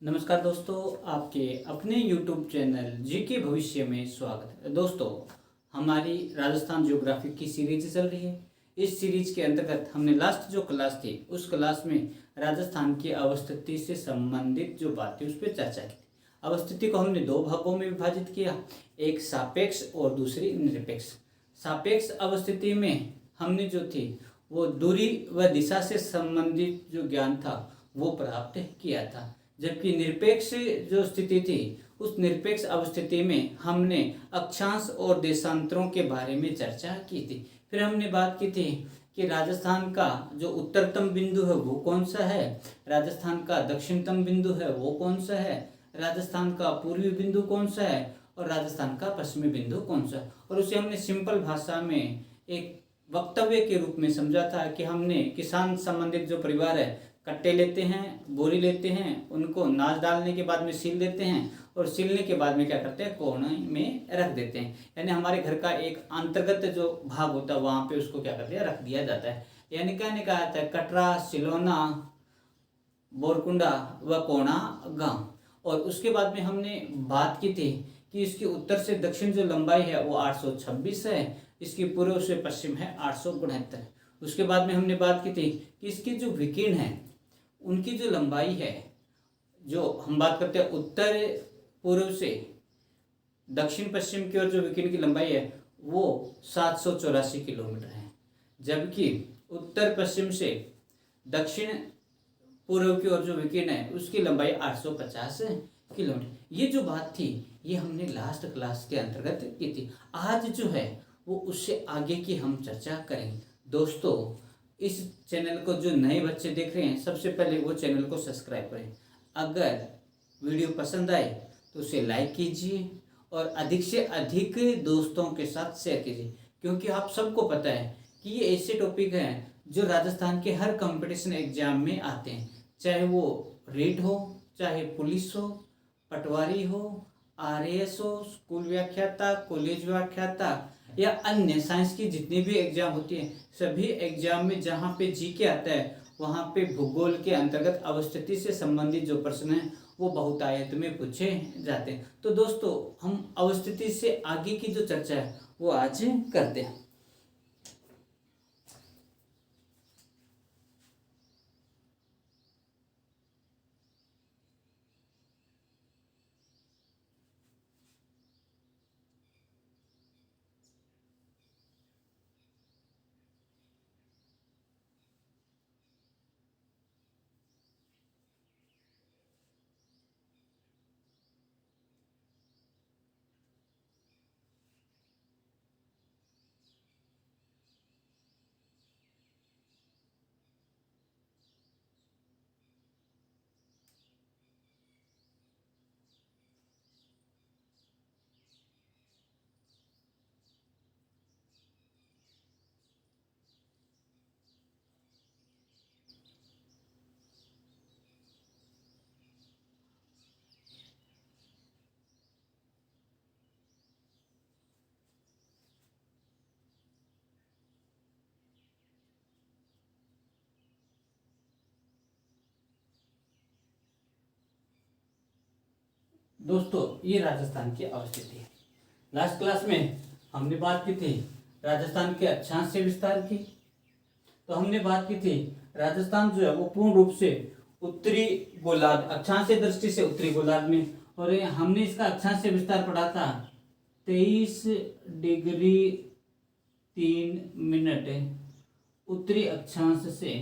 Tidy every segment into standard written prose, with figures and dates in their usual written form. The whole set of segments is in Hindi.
नमस्कार दोस्तों, आपके अपने YouTube चैनल जी के भविष्य में स्वागत है। दोस्तों, हमारी राजस्थान ज्योग्राफी की सीरीज चल रही है। इस सीरीज के अंतर्गत हमने लास्ट जो क्लास थी उस क्लास में राजस्थान की अवस्थिति से संबंधित जो बातें उस पर चर्चा की थी। अवस्थिति को हमने दो भागों में विभाजित किया, एक सापेक्ष और दूसरी निरपेक्ष। सापेक्ष अवस्थिति में हमने जो थी वो दूरी व दिशा से संबंधित जो ज्ञान था वो प्राप्त किया था, जबकि निरपेक्ष जो स्थिति थी उस निरपेक्ष अवस्थिति में हमने अक्षांश और देशांतरों के बारे में चर्चा की थी। फिर हमने बात की थी कि राजस्थान का जो उत्तरतम बिंदु है वो कौन सा है, राजस्थान का दक्षिणतम बिंदु है वो कौन सा है, राजस्थान का पूर्वी बिंदु कौन सा है और राजस्थान का पश्चिमी बिंदु कौन सा है। और उसे हमने सिंपल भाषा में एक वक्तव्य के रूप में समझा था कि हमने किसान संबंधित जो परिवार है कट्टे लेते हैं, बोरी लेते हैं, उनको नाच डालने के बाद में सील देते हैं और सीलने के बाद में क्या करते हैं, कोने में रख देते हैं। यानी हमारे घर का एक अंतर्गत जो भाग होता है वहाँ पे उसको क्या करते हैं, रख दिया जाता है। यानी कहने का आता है कटरा, सिलोना, बोरकुंडा व कोणा गांव। और उसके बाद में हमने बात की थी कि इसकी उत्तर से दक्षिण जो लंबाई है वो 826 है, इसकी पूर्व से पश्चिम है 869। उसके बाद में हमने बात की थी कि इसकी जो विकीर्ण है उनकी जो लंबाई है, जो हम बात करते हैं उत्तर पूर्व से दक्षिण पश्चिम की ओर जो विकीर्ण की लंबाई है वो 784 किलोमीटर है, जबकि उत्तर पश्चिम से दक्षिण पूर्व की ओर जो विकीर्ण है उसकी लंबाई 850 किलोमीटर। ये जो बात थी ये हमने लास्ट क्लास के अंतर्गत की थी। आज जो है वो उससे आगे की हम चर्चा करेंगे। दोस्तों, इस चैनल को जो नए बच्चे देख रहे हैं सबसे पहले वो चैनल को सब्सक्राइब करें। अगर वीडियो पसंद आए तो उसे लाइक कीजिए और अधिक से अधिक दोस्तों के साथ शेयर कीजिए, क्योंकि आप सबको पता है कि ये ऐसे टॉपिक हैं जो राजस्थान के हर कंपटीशन एग्जाम में आते हैं, चाहे वो रीट हो, चाहे पुलिस हो, पटवारी हो, आरएएस हो, स्कूल व्याख्याता, कॉलेज व्याख्याता या अन्य साइंस की जितनी भी एग्जाम होती है। सभी एग्जाम में जहाँ पे जीके आता है वहाँ पे भूगोल के अंतर्गत अवस्थिति से संबंधित जो प्रश्न हैं वो बहुतायत में पूछे जाते हैं। तो दोस्तों, हम अवस्थिति से आगे की जो चर्चा है वो आज करते हैं। दोस्तों, ये राजस्थान की अवस्थिति है। लास्ट क्लास में हमने बात की थी राजस्थान के अक्षांश से विस्तार की। तो हमने बात की थी राजस्थान जो है वो पूर्ण रूप से उत्तरी गोलार्ध, अक्षांश से दृष्टि से उत्तरी गोलार्ध में, और हमने इसका अक्षांश से विस्तार पढ़ा था 23 डिग्री 3 मिनट उत्तरी अक्षांश से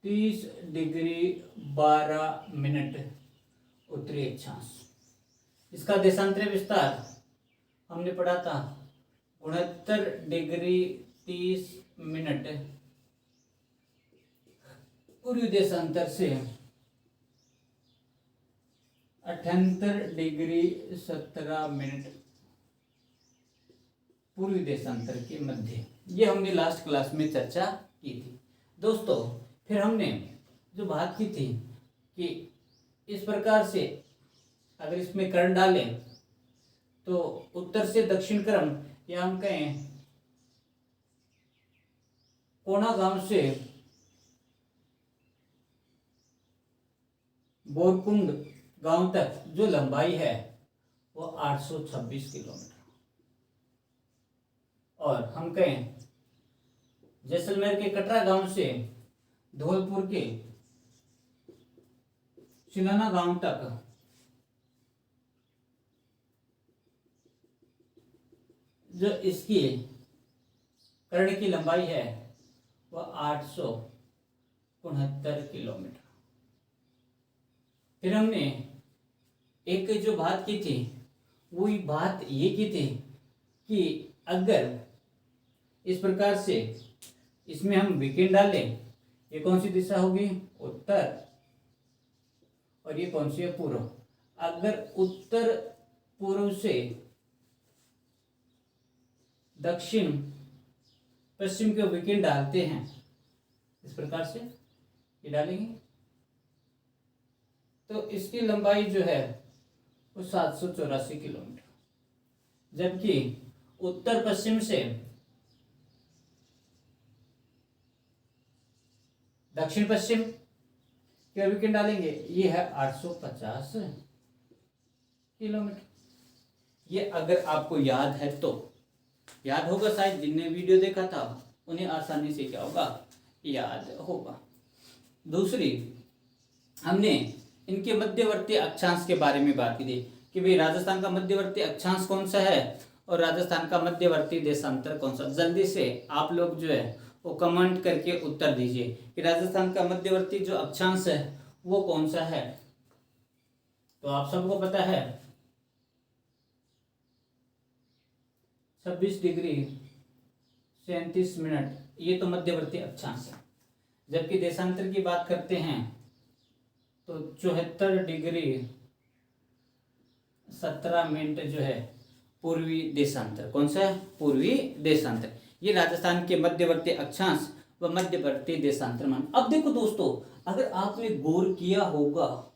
30 डिग्री 12 मिनट उत्तरी अक्षांश। इसका देशांतरी विस्तार हमने पढ़ा था 69 डिग्री 30 मिनट पूर्वी देशांतर से 78 डिग्री 17 मिनट पूर्वी देशांतर के मध्य। ये हमने लास्ट क्लास में चर्चा की थी। दोस्तों, फिर हमने जो बात की थी कि इस प्रकार से अगर इसमें कर्ण डालें तो उत्तर से दक्षिण क्रम, या हम कहें कोणा गांव से बोरकुंड गांव तक जो लंबाई है वो 826 किलोमीटर। और हम कहें जैसलमेर के कटरा गांव से धौलपुर के चिलाना गांव तक जो इसकी कर्ण की लंबाई है वह 869 किलोमीटर। फिर हमने एक जो बात की थी वो बात ये की थी कि अगर इस प्रकार से इसमें हम वीकेंड डालें, ये कौन सी दिशा होगी? उत्तर। और ये कौन सी है? पूर्व। अगर उत्तर पूर्व से दक्षिण पश्चिम के वीकेंड डालते हैं, इस प्रकार से ये डालेंगे तो इसकी लंबाई जो है वो 784 किलोमीटर। जबकि उत्तर पश्चिम से दक्षिण पश्चिम के वीकेंड डालेंगे, ये है 850 किलोमीटर। ये अगर आपको याद है तो, याद होगा शायद, जिनने वीडियो देखा था उन्हें आसानी से क्या होगा? याद होगा। दूसरी, हमने इनके मध्यवर्ती अक्षांश के बारे में बात की थी कि भाई राजस्थान का मध्यवर्ती अक्षांश कौन सा है और राजस्थान का मध्यवर्ती देशांतर कौन सा। जल्दी से आप लोग जो है वो कमेंट करके उत्तर दीजिए कि राजस्थान का मध्यवर्ती जो अक्षांश है वो कौन सा है। तो आप सबको पता है 26 डिग्री 37 मिनट, ये तो मध्यवर्ती अक्षांश है। जबकि देशांतर की बात करते हैं तो 74 डिग्री 17 मिनट जो है पूर्वी देशांतर। कौन सा है? पूर्वी देशांतर। ये राजस्थान के मध्यवर्ती अक्षांश व मध्यवर्ती देशांतर मान। अब देखो दोस्तों, अगर आपने गौर किया होगा,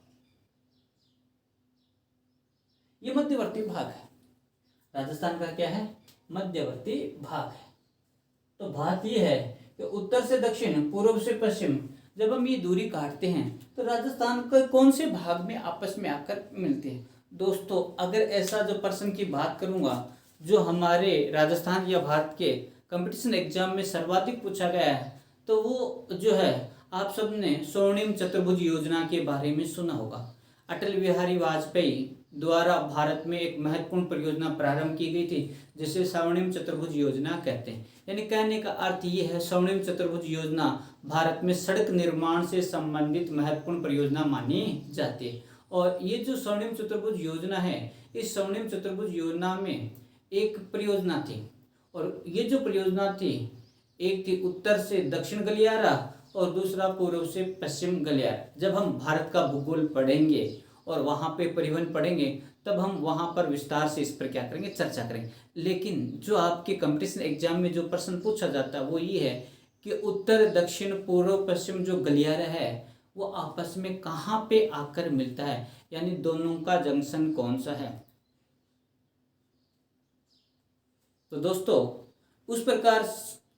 ये मध्यवर्ती भाग है। राजस्थान का क्या है? मध्यवर्ती भाग है। तो बात यह है कि उत्तर से दक्षिण, पूर्व से पश्चिम, जब हम ये दूरी काटते हैं तो राजस्थान के कौन से भाग में आपस में आकर मिलते हैं? दोस्तों, अगर ऐसा जो प्रश्न की बात करूंगा जो हमारे राजस्थान या भारत के कंपटीशन एग्जाम में सर्वाधिक पूछा गया है, तो वो जो है आप सबने स्वर्णिम चतुर्भुज योजना के बारे में सुना होगा। अटल बिहारी वाजपेयी द्वारा भारत में एक महत्वपूर्ण परियोजना प्रारंभ की गई थी जिसे स्वर्णिम चतुर्भुज योजना कहते हैं। यानी कहने का अर्थ ये है, स्वर्णिम चतुर्भुज योजना भारत में सड़क निर्माण से संबंधित महत्वपूर्ण परियोजना मानी जाती है। और ये जो स्वर्णिम चतुर्भुज योजना है, इस स्वर्णिम चतुर्भुज योजना में एक परियोजना थी, और ये जो परियोजना थी, एक थी उत्तर से दक्षिण गलियारा और दूसरा पूर्व से पश्चिम गलियारा। जब हम भारत का भूगोल पढ़ेंगे और वहाँ पे परिवहन पढ़ेंगे तब हम वहाँ पर विस्तार से इस पर क्या करेंगे? चर्चा करेंगे। लेकिन जो आपके कंपटीशन एग्जाम में जो प्रश्न पूछा जाता है वो ये है कि उत्तर दक्षिण पूर्व पश्चिम जो गलियारा है वो आपस में कहाँ पे आकर मिलता है, यानी दोनों का जंक्शन कौन सा है। तो दोस्तों, उस प्रकार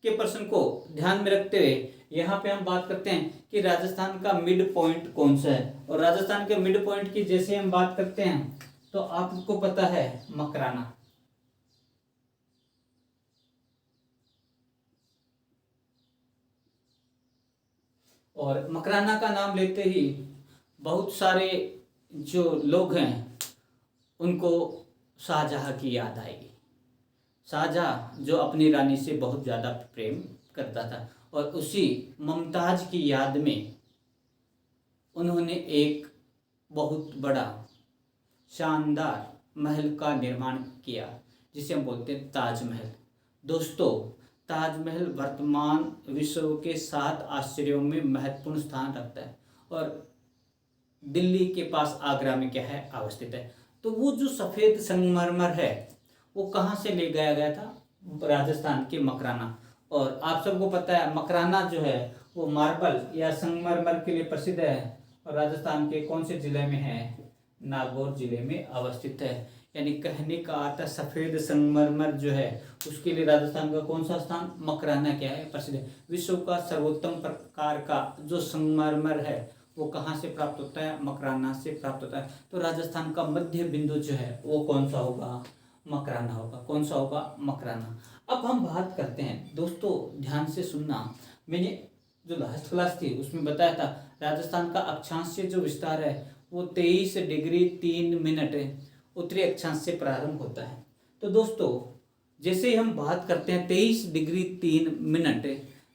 के प्रश्न को ध्यान में रखते हुए यहाँ पे हम बात करते हैं कि राजस्थान का मिड पॉइंट कौन सा है। और राजस्थान के मिड पॉइंट की जैसे हम बात करते हैं तो आपको पता है मकराना। और मकराना का नाम लेते ही बहुत सारे जो लोग हैं उनको शाहजहां की याद आएगी। शाहजहां जो अपनी रानी से बहुत ज़्यादा प्रेम करता था और उसी मुमताज की याद में उन्होंने एक बहुत बड़ा शानदार महल का निर्माण किया जिसे हम बोलते हैं ताजमहल। दोस्तों, ताजमहल वर्तमान विश्व के 7 आश्चर्यों में महत्वपूर्ण स्थान रखता है और दिल्ली के पास आगरा में क्या है? अवस्थित है। तो वो जो सफ़ेद संगमरमर है वो कहाँ से ले गया गया था? राजस्थान के मकराना। और आप सबको पता है मकराना जो है वो मार्बल या संगमरमर के लिए प्रसिद्ध है और राजस्थान के कौन से जिले में है? नागौर जिले में अवस्थित है। यानी कहने का अर्थ सफ़ेद संगमरमर जो है उसके लिए राजस्थान का कौन सा स्थान? मकराना क्या है? प्रसिद्ध है। विश्व का सर्वोत्तम प्रकार का जो संगमरमर है वो कहाँ से प्राप्त होता है? मकराना से प्राप्त होता है। तो राजस्थान का मध्य बिंदु जो है वो कौन सा होगा? मकराना होगा। कौन सा होगा? मकराना। अब हम बात करते हैं दोस्तों, ध्यान से सुनना। मैंने जो लास्ट क्लास थी उसमें बताया था राजस्थान का अक्षांश से जो विस्तार है वो 23 डिग्री 3 मिनट उत्तरी अक्षांश से प्रारंभ होता है। तो दोस्तों जैसे ही हम बात करते हैं 23 डिग्री 3 मिनट,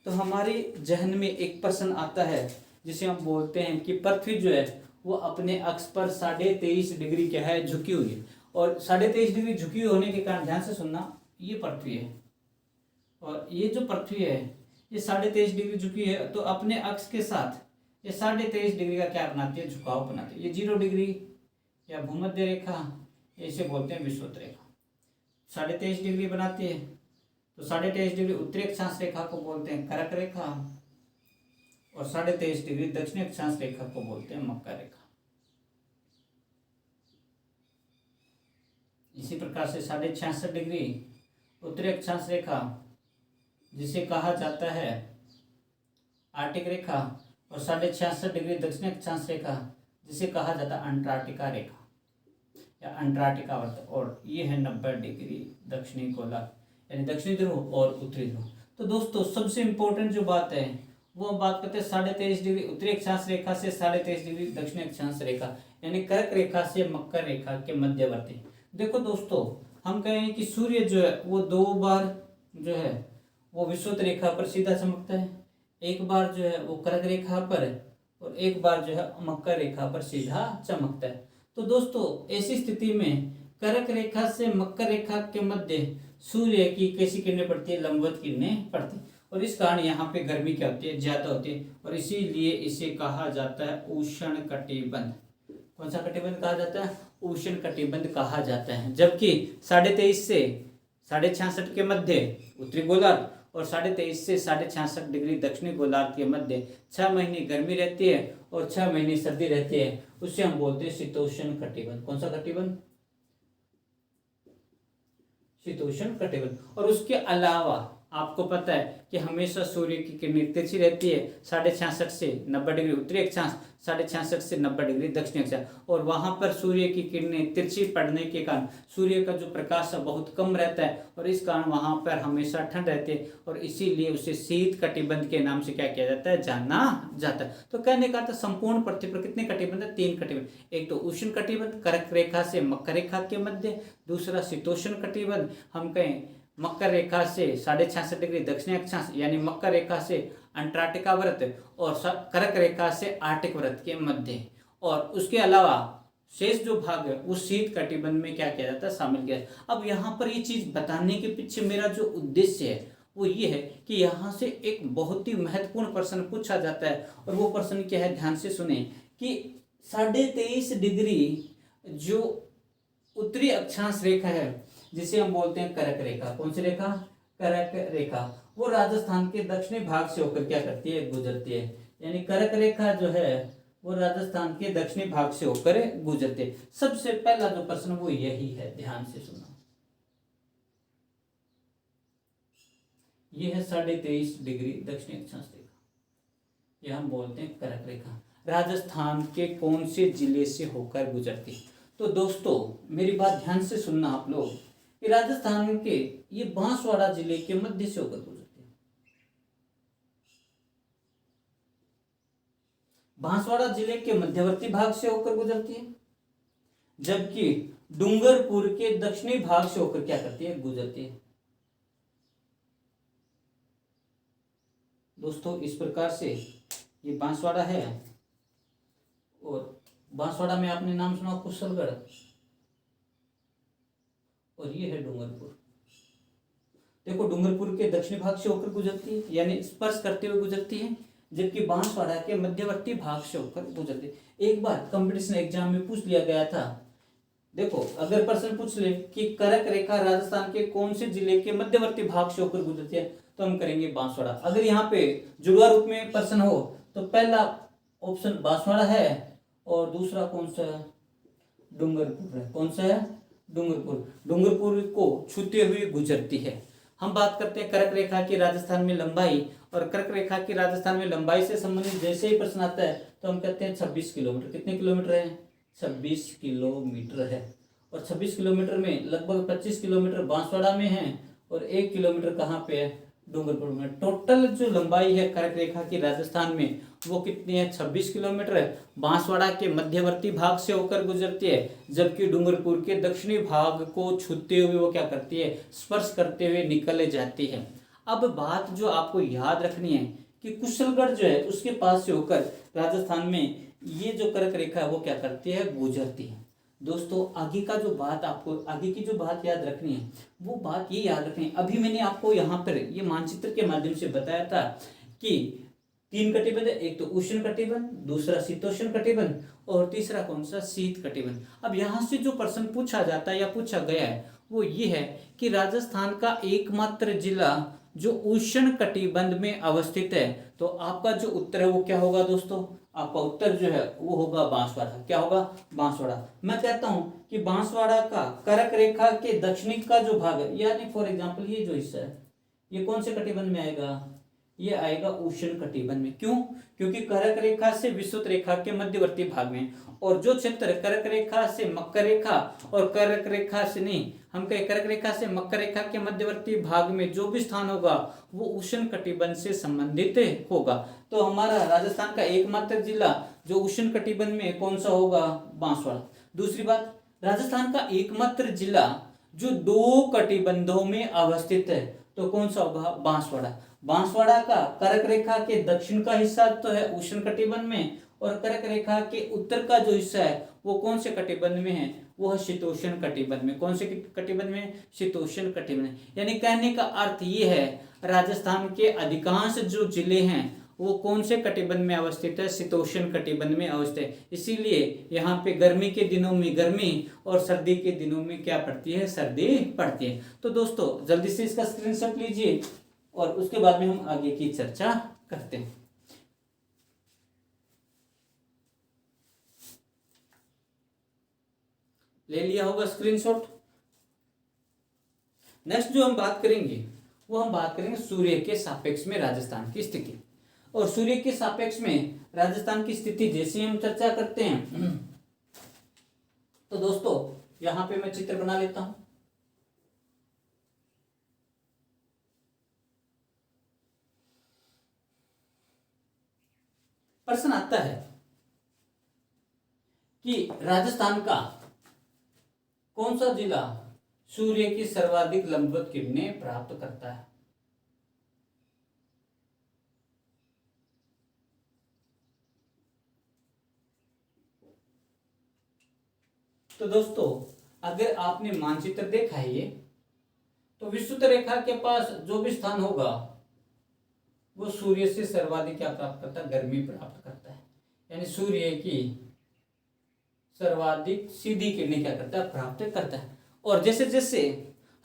तो हमारे जहन में एक प्रश्न आता है जिसे हम बोलते हैं कि पृथ्वी जो है वो अपने अक्ष पर 23.5 डिग्री क्या है? झुकी हुई है। और 23.5 डिग्री झुकी हुई होने के कारण, ध्यान से सुनना, ये पृथ्वी है और ये जो पृथ्वी है ये 23.5 डिग्री झुकी है। तो अपने अक्ष के साथ ये 23.5 डिग्री का क्या बनाती है? झुकाव बनाती है। ये 0 डिग्री या भूमध्य रेखा, इसे बोलते हैं विषुवत रेखा। 23.5 डिग्री बनाती है। तो 23.5 डिग्री उत्तरी अक्षांश रेखा को बोलते हैं कर्क रेखा और 23.5 डिग्री दक्षिणी अक्षांश रेखा को बोलते हैं मकर रेखा। इसी प्रकार से 66.5 डिग्री उत्तरी अक्षांश रेखा जिसे कहा जाता है आर्टिक रेखा और 66.5 डिग्री दक्षिणी अक्षांश रेखा जिसे कहा जाता है अंटार्कटिका रेखा या अंटार्कटिका वर्त, और ये है 90 डिग्री दक्षिणी गोलार्ध यानी दक्षिणी ध्रुव और उत्तरी ध्रुव। तो दोस्तों सबसे इंपॉर्टेंट जो बात है वो हम बात करते हैं 23.5 डिग्री उत्तरी अक्षांश रेखा से 23.5 डिग्री दक्षिणी अक्षांश रेखा यानी कर्क रेखा से मकर रेखा के मध्यवर्ती। देखो दोस्तों हम कहें कि सूर्य जो है वो 2 बार जो है वो विषुवत रेखा पर सीधा चमकता है, एक बार जो है वो कर्क रेखा पर और एक बार जो है मकर रेखा पर सीधा चमकता है। तो दोस्तों ऐसी स्थिति में कर्क रेखा से मकर रेखा के मध्य सूर्य की कैसी किरणें पड़ती है? लंबवत किरणें पड़ती है और इस कारण यहाँ पे गर्मी क्या होती है? ज्यादा होती है और इसीलिए इसे कहा जाता है उष्ण कटिबंध। कौन सा कटिबंध कहा जाता है? उष्ण कटिबंध कहा जाता है। जबकि 23.5 से 66.5 के मध्य उत्तरी गोलार्ध और 23.5 से 66.5 डिग्री दक्षिणी गोलार्ध के मध्य 6 महीने गर्मी रहती है और 6 महीने सर्दी रहती है। उससे हम बोलते हैं शीतोष्ण कटिबंध। कौन सा कटिबंध? शीतोष्ण कटिबंध। और उसके अलावा आपको पता है कि हमेशा सूर्य की किरणें तिरछी रहती है 66.5 से 90 डिग्री उत्तरी अक्षांश, 66.5 से 90 डिग्री दक्षिणी अक्षांश, और वहां पर सूर्य की किरणें तिरछी पड़ने के कारण सूर्य का जो प्रकाश है बहुत कम रहता है और इस कारण वहां पर हमेशा ठंड रहती है और इसीलिए उसे शीत कटिबंध के नाम से क्या किया जाता है? जाना जाता है। तो कहने का अर्थ संपूर्ण पृथ्वी पर कितने कटिबंध है? 3 कटिबंध। एक तो उष्ण कटिबंध कर्क रेखा से मकर रेखा के मध्य, दूसरा शीतोष्ण कटिबंध हम कहें मकर रेखा से 66.5 डिग्री दक्षिणी अक्षांश यानी मकर रेखा से अंटार्कटिका व्रत और कर्क रेखा से आर्टिक व्रत के मध्य, और उसके अलावा शेष जो भाग है वो शीत कटिबंध में क्या किया जाता है? शामिल किया। अब यहाँ पर ये चीज बताने के पीछे मेरा जो उद्देश्य है वो ये है कि यहाँ से एक बहुत ही महत्वपूर्ण प्रश्न पूछा जाता है और वो प्रश्न क्या है? ध्यान से सुने कि 23.5 डिग्री जो उत्तरी अक्षांश रेखा है जिसे हम बोलते हैं कर्क रेखा, कौन सी रेखा? कर्क रेखा, वो राजस्थान के दक्षिणी भाग से होकर क्या करती है? गुजरती है। यानी कर्क रेखा जो है वो राजस्थान के दक्षिणी भाग से होकर गुजरती है। सबसे पहला जो प्रश्न वो यही है, ध्यान से सुनो। ये है 23.5 डिग्री दक्षिणी अक्षांश रेखा, ये हम बोलते हैं कर्क रेखा। राजस्थान के कौन से जिले से होकर गुजरती है? तो दोस्तों मेरी बात ध्यान से सुनना आप लोग कि राजस्थान के ये बांसवाड़ा जिले के मध्य से होकर गुजरती है। बांसवाड़ा जिले के मध्यवर्ती भाग से होकर गुजरती है, जबकि डूंगरपुर के दक्षिणी भाग से होकर क्या करती है? गुजरती है। दोस्तों इस प्रकार से ये बांसवाड़ा है और बांसवाड़ा में आपने नाम सुना कुशलगढ़, और ये है डूंगरपुर। देखो डूंगरपुर के दक्षिणी भाग से होकर गुजरती है यानी स्पर्श करते हुए गुजरती है, जबकि बांसवाड़ा के मध्यवर्ती भाग से होकर गुजरती है। एक बार कंपटीशन एग्जाम में पूछ लिया गया था, देखो अगर प्रश्न पूछ ले कि कर्क रेखा राजस्थान के कौन से जिले के मध्यवर्ती भाग से होकर गुजरती है तो हम करेंगे बांसवाड़ा। अगर यहाँ पे जुड़वा रूप में प्रश्न हो तो पहला ऑप्शन बांसवाड़ा है और दूसरा कौन सा है? डूंगरपुर है। कौन सा है? डूंगरपुर। डूंगरपुर को छूते हुए गुजरती है। हम बात करते हैं कर्क रेखा की राजस्थान में लंबाई, और कर्क रेखा की राजस्थान में लंबाई से संबंधित जैसे ही प्रश्न आता है तो हम कहते हैं 26 किलोमीटर। कितने किलोमीटर है? 26 किलोमीटर है। और 26 किलोमीटर में लगभग 25 किलोमीटर बांसवाड़ा में है और 1 किलोमीटर कहाँ पे है? डूंगरपुर में। टोटल जो लंबाई है कर्क रेखा की राजस्थान में वो कितनी है? 26 किलोमीटर है। बांसवाड़ा के मध्यवर्ती भाग से होकर गुजरती है, जबकि डूंगरपुर के दक्षिणी भाग को छूते हुए वो क्या करती है? स्पर्श करते हुए निकल जाती है। अब बात जो आपको याद रखनी है कि कुशलगढ़ जो है उसके पास से होकर राजस्थान में ये जो कर्क रेखा है वो क्या करती है? गुजरती है। दोस्तों आगे का जो बात आपको आगे की जो बात याद रखनी है वो बात ये याद रखनी है, अभी मैंने आपको यहाँ पर ये मानचित्र के माध्यम से बताया था कि 3 कटिबंध, एक तो उष्ण कटिबंध, दूसरा शीतोष्ण कटिबंध और तीसरा कौन सा? शीत कटिबंध। अब यहाँ से जो प्रश्न पूछा जाता है या पूछा गया है वो ये है कि राजस्थान का एकमात्र जिला जो उष्ण कटिबंध में अवस्थित है, तो आपका जो उत्तर है वो क्या होगा दोस्तों? आपका उत्तर जो है वो होगा बांसवाड़ा। क्या होगा? बांसवाड़ा। मैं कहता हूं कि बांसवाड़ा का कर्क रेखा के दक्षिणी का जो भाग है, यानी फॉर एग्जांपल ये जो हिस्सा है ये कौन से कटिबंध में आएगा? ये आएगा उष्ण कटिबंध में। क्यों? क्योंकि कर्क रेखा से विषुवत रेखा के मध्यवर्ती भाग में, और जो क्षेत्र कर्क रेखा से मकर रेखा और कर्क रेखा से नहीं, हम कहें कर्क रेखा से मकर रेखा के मध्यवर्ती भाग में जो भी स्थान होगा वो उष्ण कटिबंध से संबंधित होगा। तो हमारा राजस्थान का एकमात्र जिला जो उष्ण कटिबंध में कौन सा होगा? बांसवाड़ा। दूसरी बात, राजस्थान का एकमात्र जिला जो 2 कटिबंधों में अवस्थित है, तो कौन सा होगा? बांसवाड़ा। बांसवाड़ा का कर्क रेखा के दक्षिण का हिस्सा तो है उष्ण कटिबंध में, और कर्क रेखा के उत्तर का जो हिस्सा है वो कौन से कटिबंध में है? वो है शीतोष्ण कटिबंध में। कौन से कटिबंध में? शीतोष्ण कटिबंध। यानी कहने का अर्थ ये है राजस्थान के अधिकांश जो जिले हैं वो कौन से कटिबंध में अवस्थित है? शीतोष्ण कटिबंध में अवस्थित है। इसीलिए यहाँ पे गर्मी के दिनों में गर्मी और सर्दी के दिनों में क्या पड़ती है? सर्दी पड़ती है। तो दोस्तों जल्दी से इसका स्क्रीनशॉट लीजिए और उसके बाद में हम आगे की चर्चा करते हैं। ले लिया होगा स्क्रीनशॉट। नेक्स्ट जो हम बात करेंगे वो हम बात करेंगे सूर्य के सापेक्ष में राजस्थान की स्थिति। और सूर्य के सापेक्ष में राजस्थान की स्थिति जैसे हम चर्चा करते हैं तो दोस्तों यहां पे मैं चित्र बना लेता हूं। प्रश्न आता है कि राजस्थान का कौन सा जिला सूर्य की सर्वाधिक लंबवत किरणें प्राप्त करता है? तो दोस्तों अगर आपने मानचित्र देखा है ये, तो विषुवत रेखा के पास जो भी स्थान होगा वो सूर्य से सर्वाधिक क्या प्राप्त करता है? गर्मी प्राप्त करता है। यानी सूर्य की सर्वाधिक सीधी किरणें क्या करता है? प्राप्त करता है। और जैसे जैसे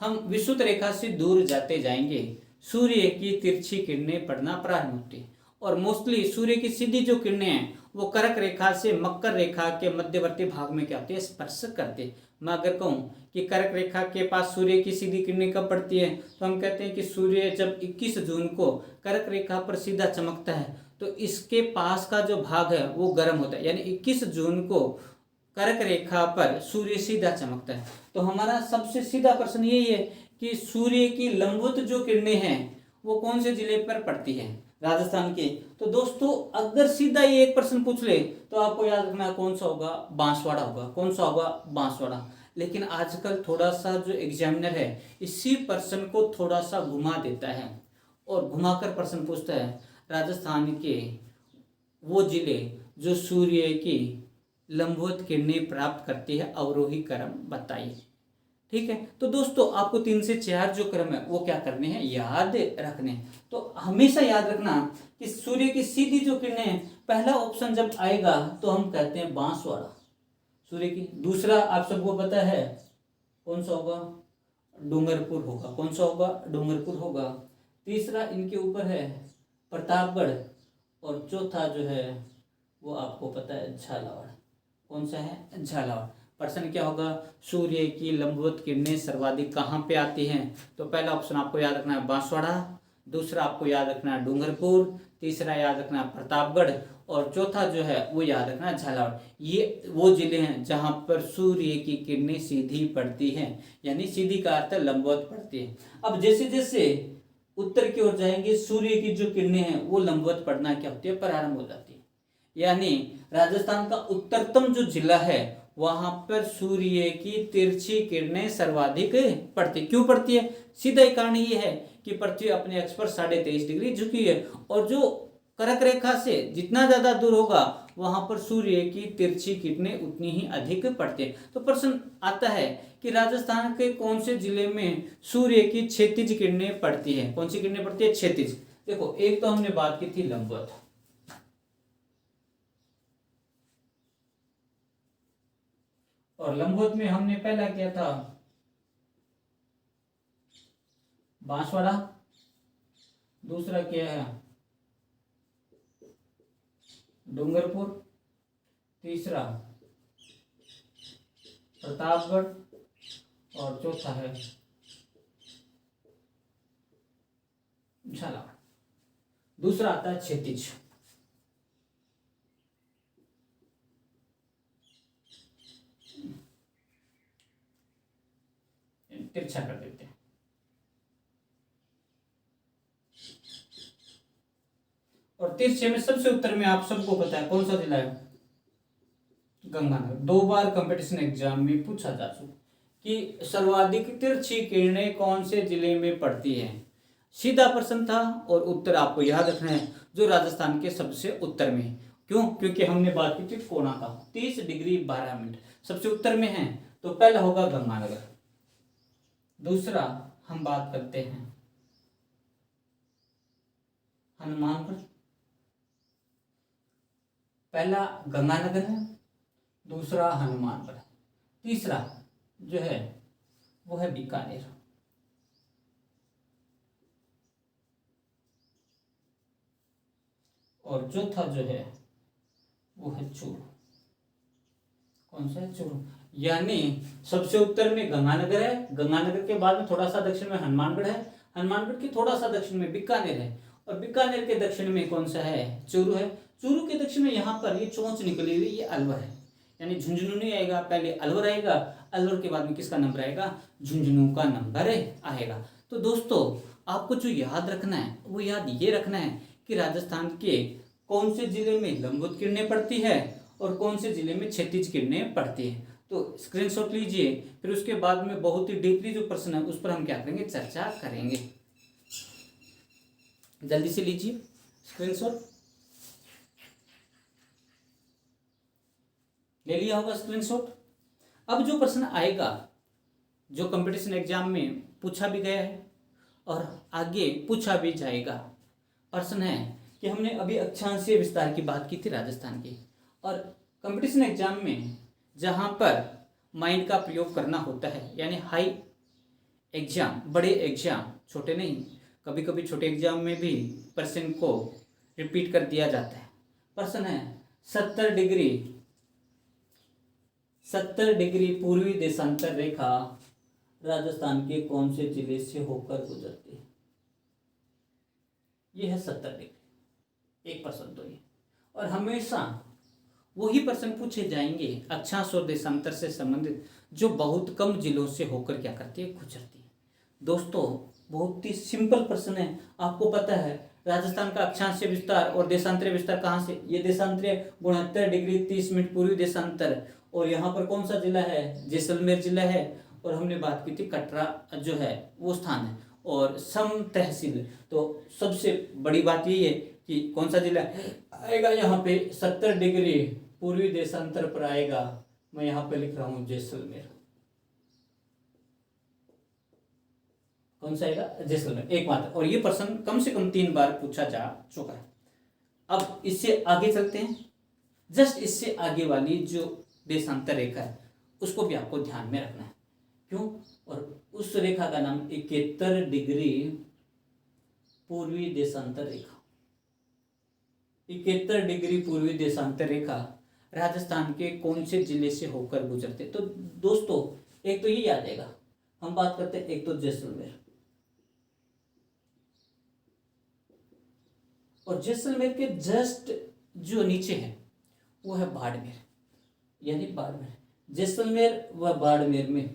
हम विषुवत रेखा से दूर जाते जाएंगे सूर्य की तिरछी किरणें पड़ना प्रारंभ होती है, और मोस्टली सूर्य की सीधी जो किरणें हैं वो कर्क रेखा से मकर रेखा के मध्यवर्ती भाग में क्या होती है? स्पर्श करते हैं। मैं अगर कहूँ कि कर्क रेखा के पास सूर्य की सीधी किरणें कब पड़ती है, तो हम कहते हैं कि सूर्य जब 21 जून को कर्क रेखा पर सीधा चमकता है तो इसके पास का जो भाग है वो गर्म होता है। यानी 21 जून को कर्क रेखा पर सूर्य सीधा चमकता है। तो हमारा सबसे सीधा प्रश्न यही है कि सूर्य की लंबवत जो किरणें हैं वो कौन से जिले पर पड़ती है? राजस्थान के। तो दोस्तों अगर सीधा ये एक प्रश्न पूछ ले तो आपको याद रखना कौन सा होगा? बांसवाड़ा होगा। कौन सा होगा? बांसवाड़ा। लेकिन आजकल थोड़ा सा जो एग्जामिनर है इसी प्रश्न को थोड़ा सा घुमा देता है और घुमाकर प्रश्न पूछता है राजस्थान के वो जिले जो सूर्य की लंबवत किरणें प्राप्त करती है, अवरोही क्रम बताइए। ठीक है, तो दोस्तों आपको 3 से 4 जो क्रम है वो क्या करने हैं? याद रखने हैं। तो हमेशा याद रखना कि सूर्य की सीधी जो किरणें, पहला ऑप्शन जब आएगा तो हम कहते हैं बांसवाड़ा सूर्य की। दूसरा आप सबको पता है कौन सा होगा? डूंगरपुर होगा। कौन सा होगा? डूंगरपुर होगा। तीसरा इनके ऊपर है प्रतापगढ़, और चौथा जो है वो आपको पता है झालावाड़। कौन सा है? झालावाड़। प्रश्न क्या होगा, सूर्य की लंबवत किरणें सर्वाधिक कहाँ पे आती हैं? तो पहला ऑप्शन आपको याद रखना है बांसवाड़ा, दूसरा आपको याद रखना है डूंगरपुर, तीसरा याद रखना है प्रतापगढ़, और चौथा जो है वो याद रखना है झालावाड़। ये वो जिले हैं जहां पर सूर्य की किरणें सीधी पड़ती हैं, यानी सीधी का अर्थ लंबवत पड़ती है। अब जैसे जैसे उत्तर की ओर जाएंगे सूर्य की जो किरणें हैं वो लंबवत पड़ना क्या होती है, प्रारंभ हो जाती है। यानी राजस्थान का उत्तरतम जो जिला है वहां पर सूर्य की तिरछी किरणें सर्वाधिक पड़ती। क्यों पड़ती है? सीधा ही कारण ये है कि पृथ्वी अपने अक्ष पर 23.5 डिग्री झुकी है, और जो कर्क रेखा से जितना ज्यादा दूर होगा वहां पर सूर्य की तिरछी किरणें उतनी ही अधिक पड़ती है। तो प्रश्न आता है कि राजस्थान के कौन से जिले में सूर्य की क्षैतिज किरणें पड़ती है? कौन सी किरणें पड़ती है? क्षैतिज। देखो, एक तो हमने बात की थी लंबवत, और लंबवत में हमने पहला किया था बांसवाड़ा, दूसरा किया है डूंगरपुर, तीसरा प्रतापगढ़, और चौथा है झालावाड़। दूसरा आता है क्षैतिज। तिरछा कर देते हैं। और तिरछे में सबसे उत्तर में आप सबको पता है कौन सा जिला है? गंगानगर। 2 बार कंपटीशन एग्जाम में पूछा जा चुका कि सर्वाधिक तिरछी किरणें कौन से जिले में पड़ती हैं। सीधा प्रश्न था, और उत्तर आपको याद रखना है जो राजस्थान के सबसे उत्तर में है। क्यों? क्योंकि हमने बात की थी कोणा का, 30 डिग्री 12 मिनट सबसे उत्तर में है। तो पहला होगा गंगानगर, दूसरा हम बात करते हैं हनुमानगढ़। पहला गंगानगर है, दूसरा हनुमानगढ़, तीसरा जो है वो है बीकानेर, और चौथा जो है वो है चूरू। कौन सा है? चूरू। यानी सबसे उत्तर में गंगानगर है, गंगानगर के बाद में थोड़ा सा दक्षिण में हनुमानगढ़ है, हनुमानगढ़ के थोड़ा सा दक्षिण में बीकानेर है, और बीकानेर के दक्षिण में कौन सा है? चूरू है। चूरू के दक्षिण में यहाँ पर ये चोंच निकली हुई, ये अलवर है। यानी झुंझुनू नहीं आएगा, पहले अलवर आएगा, अलवर के बाद में किसका नंबर आएगा? झुंझुनू का नंबर आएगा। तो दोस्तों, आपको जो याद रखना है वो याद ये रखना है कि राजस्थान के कौन से जिले में लंबवत किरणें पड़ती है और कौन से जिले में क्षैतिज किरणें पड़ती है। तो स्क्रीनशॉट लीजिए, फिर उसके बाद में बहुत ही डीपली जो प्रश्न है उस पर हम क्या करेंगे? चर्चा करेंगे। जल्दी से लीजिए स्क्रीनशॉट। ले लिया होगा स्क्रीनशॉट। अब जो प्रश्न आएगा जो कंपटीशन एग्जाम में पूछा भी गया है और आगे पूछा भी जाएगा, प्रश्न है कि हमने अभी अक्षांशीय विस्तार की बात की थी राजस्थान की, और कंपटीशन एग्जाम में जहां पर माइंड का प्रयोग करना होता है, यानी हाई एग्जाम, बड़े एग्जाम, छोटे नहीं, कभी कभी छोटे एग्जाम में भी प्रश्न को रिपीट कर दिया जाता है। प्रश्न है 70 डिग्री पूर्वी देशांतर रेखा राजस्थान के कौन से जिले से होकर गुजरती है? ये है 70 डिग्री। एक प्रश्न तो ये, और हमेशा वही प्रश्न पूछे जाएंगे अक्षांश और देशांतर से संबंधित जो बहुत कम जिलों से होकर क्या करती है? गुजरती है। दोस्तों, बहुत ही सिंपल प्रश्न है। आपको पता है राजस्थान का अक्षांशीय विस्तार और देशांतरीय विस्तार कहाँ से? ये देशांतरीय 69 डिग्री 30 मिनट पूर्वी देशांतर, और यहाँ पर कौन सा जिला है? जैसलमेर जिला है। और हमने बात की थी कटरा जो है वो स्थान है, और सम तहसील। तो सबसे बड़ी बात यही है कि कौन सा जिला आएगा यहाँ पे? 70 डिग्री पूर्वी देशांतर पर आएगा। मैं यहाँ पे लिख रहा हूँ जैसलमेर। कौन सा आएगा? जैसलमेर, एक मात्र। और ये प्रश्न कम से कम 3 बार पूछा जा चुका है। अब इससे आगे चलते हैं। जस्ट इससे आगे वाली जो देशांतर रेखा है उसको भी आपको ध्यान में रखना है। क्यों? और उस रेखा का नाम 71 डिग्री पूर्वी देशांतर रेखा। 71 डिग्री पूर्वी देशांतर रेखा राजस्थान के कौन से जिले से होकर गुजरते। तो दोस्तों एक तो ये याद आएगा। हम बात करते हैं एक तो जैसलमेर, और जैसलमेर के जस्ट जो नीचे है वो है बाड़मेर, यानी बाड़मेर। जैसलमेर व बाड़मेर में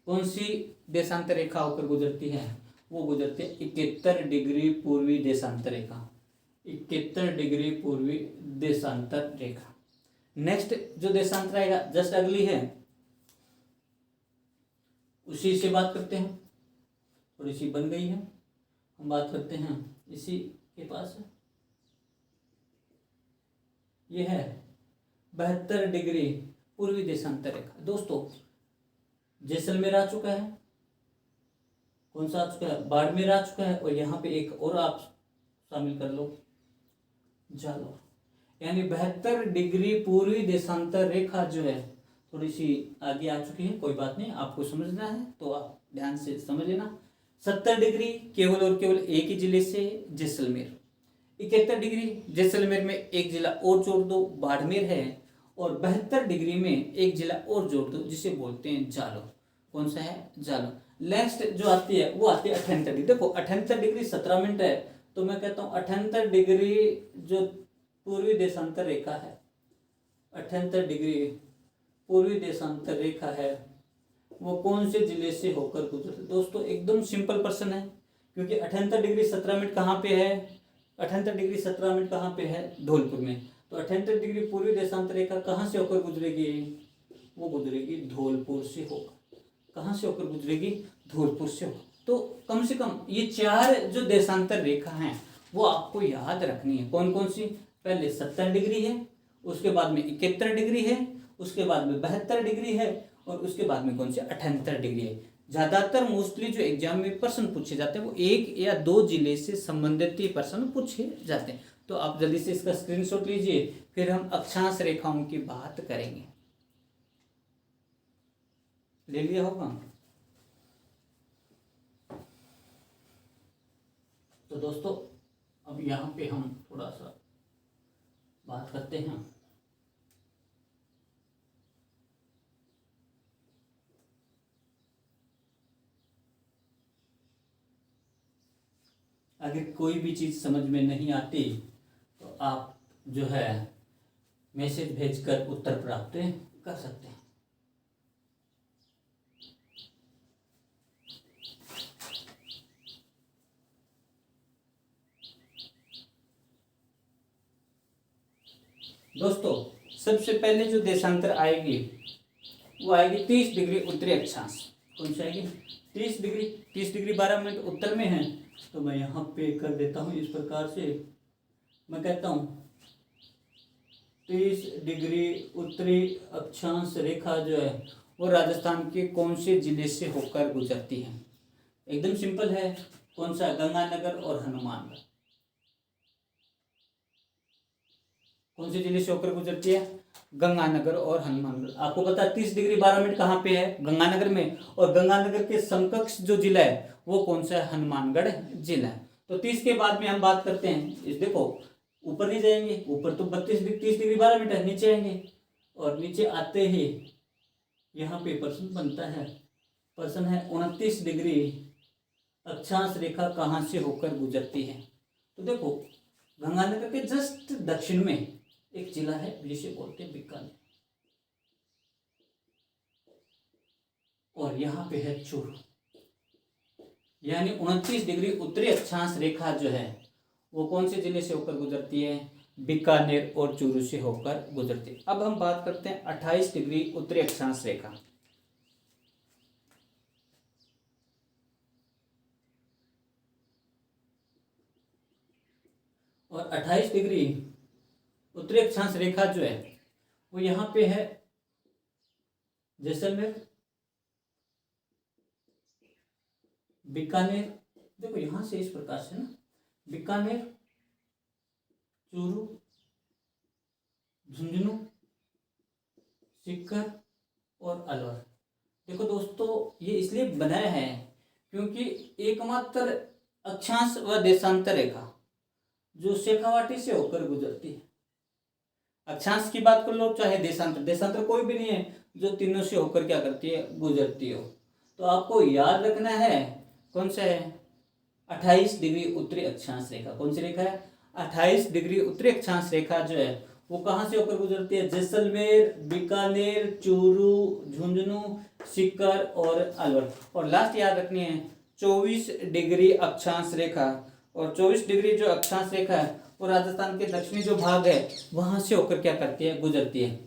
कौन सी देशांतर रेखा होकर गुजरती है? वो गुजरती है 71 डिग्री पूर्वी देशांतर रेखा, 71 डिग्री पूर्वी देशांतर रेखा। नेक्स्ट जो देशांतर आएगा जस्ट अगली है, उसी से बात करते हैं। थोड़ी सी बन गई है, हम बात करते हैं इसी के पास है। ये है 72 डिग्री पूर्वी देशांतर रेखा। दोस्तों जैसलमेर आ चुका है, कौन सा आ चुका है? बाड़मेर आ चुका है, और यहाँ पे एक और आप शामिल कर लो, जालौर। यानी 72 डिग्री पूर्वी देशांतर रेखा जो है थोड़ी सी आगे आ चुकी है। कोई बात नहीं, आपको समझना है तो आप ध्यान से समझ लेना। 70 डिग्री केवल और केवल एक ही जिले से, जैसलमेर। 71 डिग्री जैसलमेर में एक जिला और जोड़ दो, बाड़मेर है। और 72 डिग्री में एक जिला और जोड़ दो, जिसे बोलते हैं जालौर। कौन सा है? जालौर। नेक्स्ट जो आती है वो आती है 78 डिग्री। देखो 78 डिग्री 17 मिनट है, तो मैं कहता हूँ 78 डिग्री जो पूर्वी देशांतर रेखा है, 78 डिग्री पूर्वी देशांतर रेखा है, वो कौन से जिले से होकर गुजरती? दोस्तों एकदम सिंपल प्रश्न है, क्योंकि 78 डिग्री 17 मिनट कहाँ पे है? 78 डिग्री 17 मिनट कहाँ पे है? धौलपुर में। तो 78 डिग्री पूर्वी देशांतर रेखा कहाँ से होकर गुजरेगी? वो गुजरेगी धौलपुर से होकर। कहाँ से होकर गुजरेगी? धौलपुर से होकर। तो कम से कम ये 4 जो देशांतर रेखा हैं वो आपको याद रखनी है। कौन कौन सी? पहले 70 डिग्री है, उसके बाद में 71 डिग्री है, उसके बाद में 72 डिग्री है, और उसके बाद में कौन सी? 78 डिग्री है। ज़्यादातर मोस्टली जो एग्जाम में प्रश्न पूछे जाते हैं वो 1 या 2 जिले से संबंधित ही प्रश्न पूछे जाते हैं। तो आप जल्दी से इसका स्क्रीनशॉट लीजिए, फिर हम अक्षांश रेखाओं की बात करेंगे। ले लिया होगा? तो दोस्तों अब यहाँ पे हम थोड़ा सा बात करते हैं। अगर कोई भी चीज़ समझ में नहीं आती तो आप जो है मैसेज भेजकर उत्तर प्राप्त कर सकते हैं। दोस्तों सबसे पहले जो देशांतर आएगी वो आएगी 30 डिग्री उत्तरी अक्षांश। कौन सी आएगी? 30 डिग्री। 30 डिग्री 12 मिनट उत्तर में है, तो मैं यहाँ पे कर देता हूँ इस प्रकार से। मैं कहता हूँ 30 डिग्री उत्तरी अक्षांश रेखा जो है वो राजस्थान के कौन से जिले से होकर गुजरती है? एकदम सिंपल है। कौन सा? गंगानगर और हनुमानगढ़। कौन से जिले से होकर गुजरती है? गंगानगर और हनुमानगढ़। आपको पता है 30 डिग्री 12 मिनट कहाँ पे है? गंगानगर में। और गंगानगर के समकक्ष जो जिला है वो कौन सा है? हनुमानगढ़ जिला है। तो 30 के बाद में हम बात करते हैं, इस देखो ऊपर नहीं जाएंगे, ऊपर तो 30 डिग्री 12 मिनट है, नीचे आएंगे, और नीचे आते ही यहाँ पे प्रश्न बनता है। प्रश्न है 29 डिग्री अक्षांश रेखा कहाँ से होकर गुजरती है? तो देखो गंगानगर के जस्ट दक्षिण में एक जिला है जिसे बोलते हैं बीकानेर, और यहाँ पे है चूरू। यानी 29 डिग्री उत्तरी अक्षांश रेखा जो है वो कौन से जिले से होकर गुजरती है? बीकानेर और चूरू से होकर गुजरती है। अब हम बात करते हैं 28 डिग्री उत्तरी अक्षांश रेखा। और 28 डिग्री उत्तरी अक्षांश रेखा जो है वो यहाँ पे है जैसलमेर, बीकानेर। देखो यहाँ से इस प्रकार से ना, बीकानेर, चूरू, झुंझुनू, सीकर और अलवर। देखो दोस्तों ये इसलिए बनाया है क्योंकि एकमात्र अक्षांश व देशांतर रेखा जो शेखावाटी से होकर गुजरती है अक्षांश की बात कर लो चाहे देशांतर, देशांतर कोई भी नहीं है जो तीनों से होकर क्या करती है, गुजरती हो। तो आपको याद रखना है कौन सा है, 28 डिग्री उत्तरी अक्षांश रेखा। कौन सी रेखा है, 28 डिग्री उत्तरी अक्षांश रेखा जो है वो कहाँ से होकर गुजरती है, जैसलमेर, बीकानेर, चूरू, झुंझुनू, सीकर और अलवर। और लास्ट याद रखनी है 24 डिग्री अक्षांश रेखा। और 24 डिग्री जो अक्षांश रेखा है वो राजस्थान के दक्षिणी जो भाग है वहां से होकर क्या करती है, गुजरती है।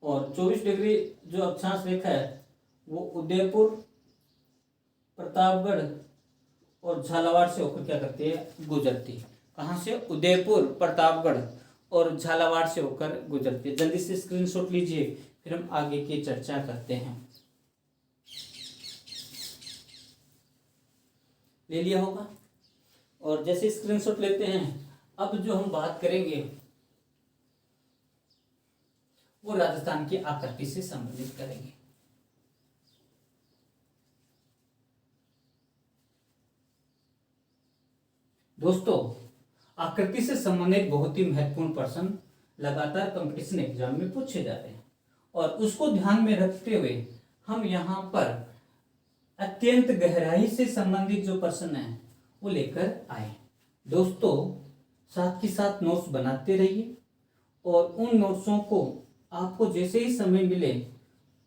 और 24 डिग्री जो अक्षांश रेखा है वो उदयपुर, प्रतापगढ़ और झालावाड़ से होकर क्या करती है, गुजरती है। कहाँ से, उदयपुर, प्रतापगढ़ और झालावाड़ से होकर गुजरती है। जल्दी से स्क्रीनशॉट लीजिए, फिर हम आगे की चर्चा करते हैं। ले लिया होगा। और जैसे स्क्रीनशॉट लेते हैं, अब जो हम बात करेंगे वो राजस्थान की आकृति से संबंधित करेंगे। दोस्तों, आकृति से संबंधित बहुत ही महत्वपूर्ण प्रश्न लगातार कंपटीशन एग्जाम में पूछे जाते हैं और उसको ध्यान में रखते हुए हम यहाँ पर अत्यंत गहराई से संबंधित जो प्रश्न है वो लेकर आए। दोस्तों, साथ के साथ नोट्स बनाते रहिए और उन नोट्सों को आपको जैसे ही समय मिले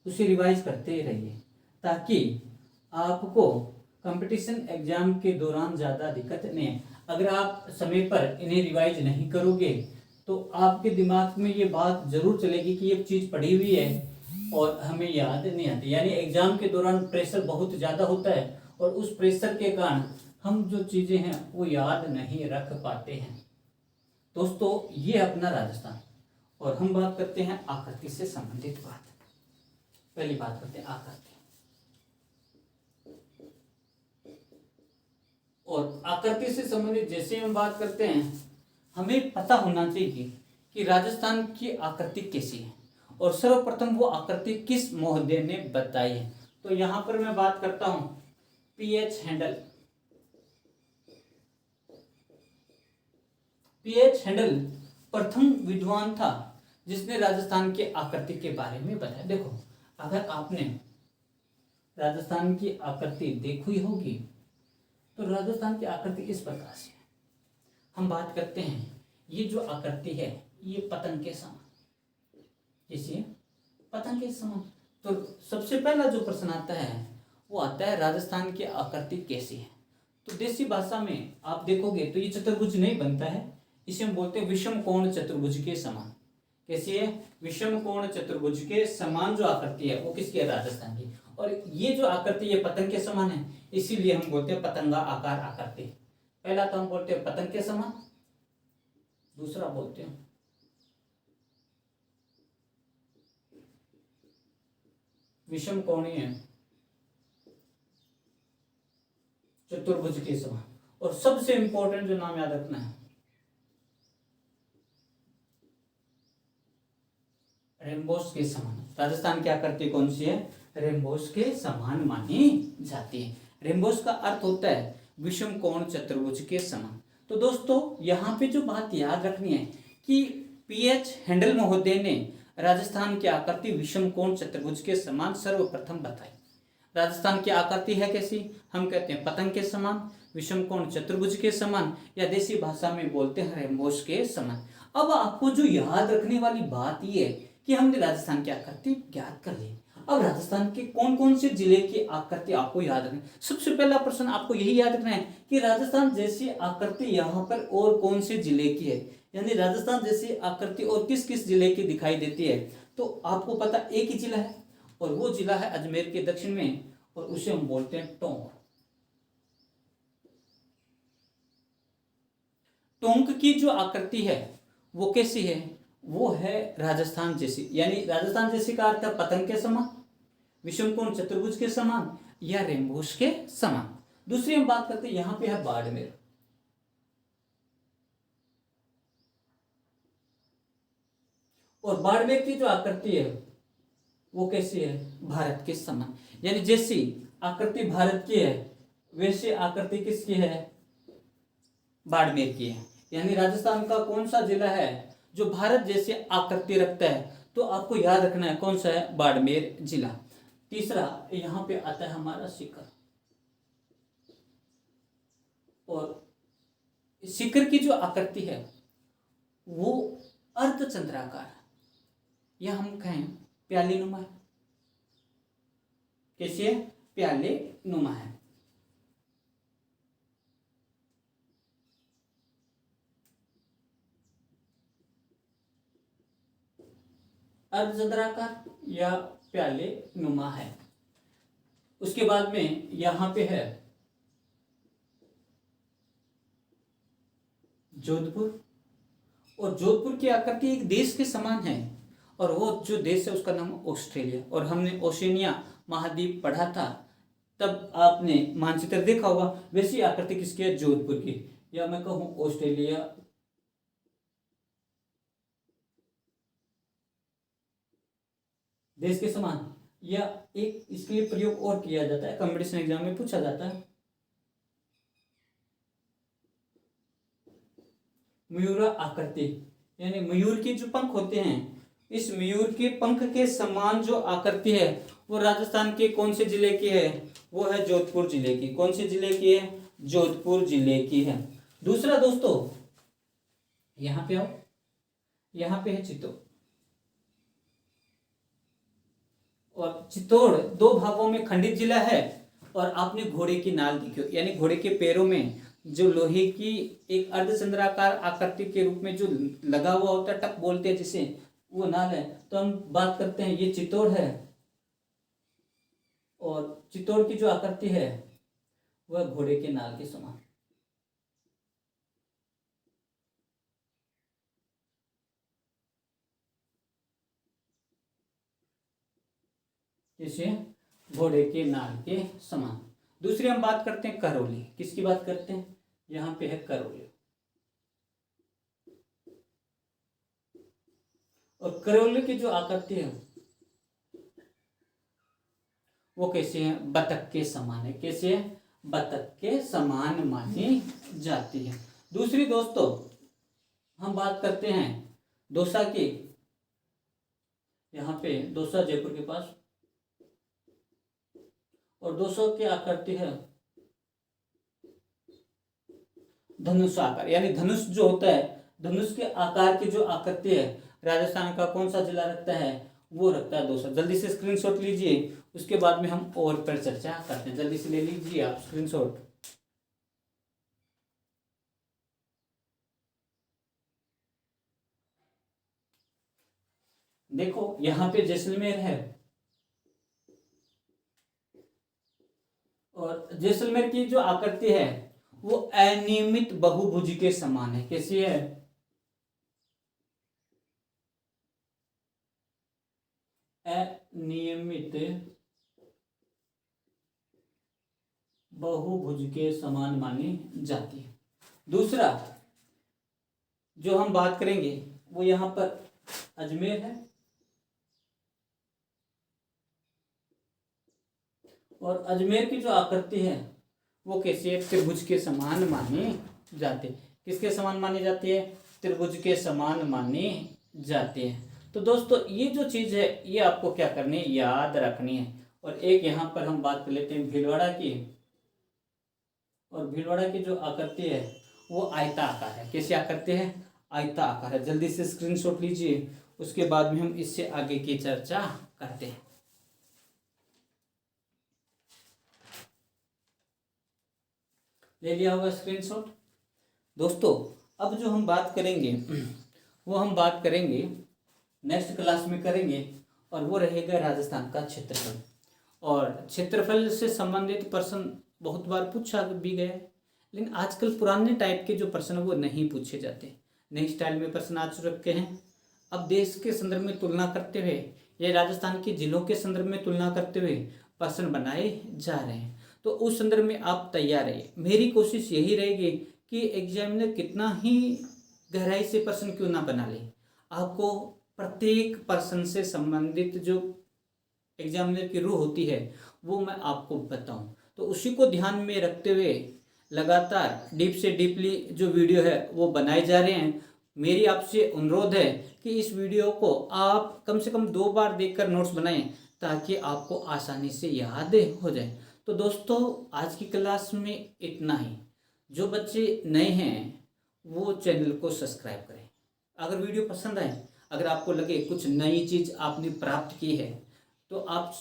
उसे रिवाइज करते रहिए, ताकि आपको कंपटीशन एग्जाम के दौरान ज़्यादा दिक्कत नहीं है। अगर आप समय पर इन्हें रिवाइज नहीं करोगे तो आपके दिमाग में ये बात जरूर चलेगी कि ये चीज़ पढ़ी हुई है और हमें याद नहीं आती। यानी एग्जाम के दौरान प्रेशर बहुत ज़्यादा होता है और उस प्रेशर के कारण हम जो चीज़ें हैं वो याद नहीं रख पाते हैं। दोस्तों, ये अपना राजस्थान, और हम बात करते हैं आकृति से संबंधित बात। पहली बात करते हैं आकृति। और आकृति से संबंधित जैसे हम बात करते हैं, हमें पता होना चाहिए कि राजस्थान की आकृति कैसी है और सर्वप्रथम वो आकृति किस महोदय ने बताई है। तो यहाँ पर मैं बात करता हूँ पीएच हैंडल। पीएच हैंडल प्रथम विद्वान था जिसने राजस्थान की आकृति के बारे में बताया। देखो, अगर आपने राजस्थान की आकृति देखी होगी तो राजस्थान की आकृति इस प्रकार से है। हम बात करते हैं, ये जो आकृति है ये पतंग के समान, जैसे पतंग के समान। तो सबसे पहला जो प्रश्न आता है वो आता है राजस्थान की आकृति कैसी है। तो देसी भाषा में आप देखोगे तो ये चतुर्भुज नहीं बनता है, इसे हम बोलते हैं विषम कोण चतुर्भुज के समान। कैसी है, विषम कोण चतुर्भुज के समान जो आकृति है वो किसकी है, राजस्थान की। और ये जो आकृति ये पतंग के समान है, इसीलिए हम बोलते हैं पतंगा आकार आकृति। पहला तो हम बोलते हैं पतंग के समान, दूसरा बोलते हैं विषम कोणीय चतुर्भुज के समान। और सबसे इंपॉर्टेंट जो नाम याद रखना है, रेम्बोस के समान। राजस्थान की आकृति कौन सी है, रेम्बोस के समान मानी जाती है। रेम्बोस का अर्थ होता है विषम कोण चतुर्भुज के समान। तो दोस्तों, यहाँ पे जो बात याद रखनी है कि पीएच हैंडल महोदय ने राजस्थान की आकृति विषम कोण चतुर्भुज के समान सर्वप्रथम बताई। राजस्थान की आकृति है कैसी, हम कहते हैं पतंग के समान, विषम कोण चतुर्भुज के समान, या देसी भाषा में बोलते हैं रेम्बोस के समान। अब आपको जो याद रखने वाली बात यह है कि हमने राजस्थान की आकृति ज्ञात कर ली। अब राजस्थान के कौन कौन से जिले की आकृति आपको याद रखनी। सबसे पहला प्रश्न आपको यही याद रखना है कि राजस्थान जैसी आकृति यहाँ पर और कौन से जिले की है, यानी राजस्थान जैसी आकृति और किस किस जिले की दिखाई देती है। तो आपको पता एक ही जिला है और वो जिला है अजमेर के दक्षिण में, और उसे हम बोलते हैं टोंक। टोंक की जो आकृति है वो कैसी है, वो है राजस्थान जैसी। यानी राजस्थान जैसी का अर्थ है पतंग के समान, विषम कोण चतुर्भुज के समान या रेम्बोस के समान। दूसरी हम बात करते हैं, यहां पे है बाड़मेर। और बाड़मेर की जो आकृति है वो कैसी है, भारत के समान। यानी जैसी आकृति भारत की है वैसी आकृति किसकी है, बाड़मेर की है। यानी राजस्थान का कौन सा जिला है जो भारत जैसे आकृति रखता है, तो आपको याद रखना है कौन सा है, बाड़मेर जिला। तीसरा यहाँ पे आता है हमारा सीकर, और सीकर की जो आकृति है वो अर्धचंद्राकार, या हम कहें प्याली नुमा है। कैसे है, प्याले नुमा है। अर्धचंद्राकार या प्याले नुमा है। उसके बाद में यहां पे है जोधपुर, और जोधपुर की आकृति एक देश के समान है, और वो जो देश है उसका नाम ऑस्ट्रेलिया। और हमने ओशिनिया महाद्वीप पढ़ा था, तब आपने मानचित्र देखा होगा। वैसी आकृति किसकी है, जोधपुर की, या मैं कहूँ ऑस्ट्रेलिया देश के समान। या एक इसके लिए प्रयोग और किया जाता है, कंपटीशन एग्जाम में पूछा जाता है, मयूरा आकृति, यानी मयूर के जो पंख होते हैं, इस मयूर के पंख के समान जो आकृति है वो राजस्थान के कौन से जिले की है, वो है जोधपुर जिले की। कौन से जिले की है, जोधपुर जिले की है। दूसरा दोस्तों, यहां पे आओ, यहां पे है चित्तौड़, और चित्तौड़ दो भागों में खंडित जिला है। और आपने घोड़े की नाल देखी हो, यानी घोड़े के पैरों में जो लोहे की एक अर्धचंद्राकार आकृति के रूप में जो लगा हुआ होता है, टक बोलते हैं जिसे, वो नाल है। तो हम बात करते हैं, ये चित्तौड़ है, और चित्तौड़ की जो आकृति है वह घोड़े के नाल के समान। जैसे घोड़े के नाल के समान। दूसरी हम बात करते हैं करौली, किसकी बात करते हैं, यहां पे है करौली, और करौली की जो आकृति है वो कैसे है, बतख के समान है। कैसे है, बतख के समान मानी जाती है। दूसरी दोस्तों हम बात करते हैं दौसा की, यहाँ पे दौसा जयपुर के पास, और दौसा की आकृति है धनुष आकार, यानी धनुष जो होता है, धनुष के आकार की जो आकृति है राजस्थान का कौन सा जिला रखता है, वो रखता है दौसा। जल्दी से स्क्रीनशॉट लीजिए, उसके बाद में हम और पर चर्चा करते हैं। जल्दी से ले लीजिए आप स्क्रीनशॉट। देखो यहां पे जैसलमेर है, और जैसलमेर की जो आकृति है वो अनियमित बहुभुज के समान है। कैसी है, अनियमित बहुभुज के समान मानी जाती है। दूसरा जो हम बात करेंगे वो यहां पर अजमेर है, और अजमेर की जो आकृति है वो कैसी है, त्रिभुज के समान मानी जाती है। किसके समान मानी जाती है, त्रिभुज के समान मानी जाती है। तो दोस्तों ये जो चीज़ है ये आपको क्या करनी है, याद रखनी है। और एक यहाँ पर हम बात कर लेते हैं भीलवाड़ा की, और भीलवाड़ा की जो आकृति है वो आयता आकार है। कैसी आकृति है, आयता आकार है। जल्दी से स्क्रीनशॉट लीजिए, उसके बाद में हम इससे आगे की चर्चा करते हैं। ले लिया होगा स्क्रीनशॉट दोस्तों। अब जो हम बात करेंगे वो हम बात करेंगे नेक्स्ट क्लास में करेंगे, और वो रहेगा राजस्थान का क्षेत्रफल। और क्षेत्रफल से संबंधित प्रश्न बहुत बार पूछा भी गया है, लेकिन आजकल पुराने टाइप के जो प्रश्न वो नहीं पूछे जाते, नई स्टाइल में प्रश्न आ चुके हैं। अब देश के संदर्भ में तुलना करते हुए या राजस्थान के जिलों के संदर्भ में तुलना करते हुए प्रश्न बनाए जा रहे हैं, तो उस संदर्भ में आप तैयार रहिए। मेरी कोशिश यही रहेगी कि एग्जामिनर कितना ही गहराई से प्रश्न क्यों ना बना ले, आपको प्रत्येक प्रश्न से संबंधित जो एग्जामिनर की रूह होती है वो मैं आपको बताऊं। तो उसी को ध्यान में रखते हुए लगातार डीप से डीपली जो वीडियो है वो बनाए जा रहे हैं। मेरी आपसे अनुरोध है कि इस वीडियो को आप कम से कम 2 बार देखकर नोट्स बनाएं ताकि आपको आसानी से याद हो जाए। तो दोस्तों आज की क्लास में इतना ही। जो बच्चे नए हैं वो चैनल को सब्सक्राइब करें। अगर वीडियो पसंद आए, अगर आपको लगे कुछ नई चीज़ आपने प्राप्त की है तो आप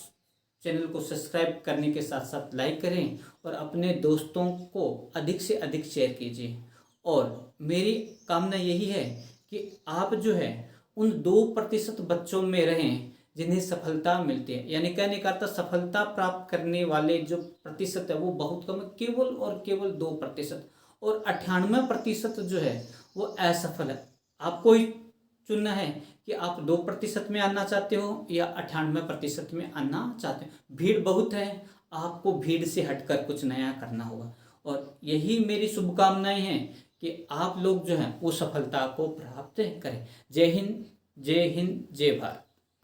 चैनल को सब्सक्राइब करने के साथ साथ लाइक करें और अपने दोस्तों को अधिक से अधिक शेयर कीजिए। और मेरी कामना यही है कि आप जो है उन 2% बच्चों में रहें जिन्हें सफलता मिलती है। यानी कहने का अर्थ सफलता प्राप्त करने वाले जो प्रतिशत है वो बहुत कम है, केवल और केवल 2%। और 98% जो है वो असफल है। आपको ही चुनना है कि आप 2% में आना चाहते हो या 98% में आना चाहते हो। भीड़ बहुत है, आपको भीड़ से हटकर कुछ नया करना होगा। और यही मेरी शुभकामनाएं हैं कि आप लोग जो हैं वो सफलता को प्राप्त करें। जय हिंद, जय हिंद, जय भारत।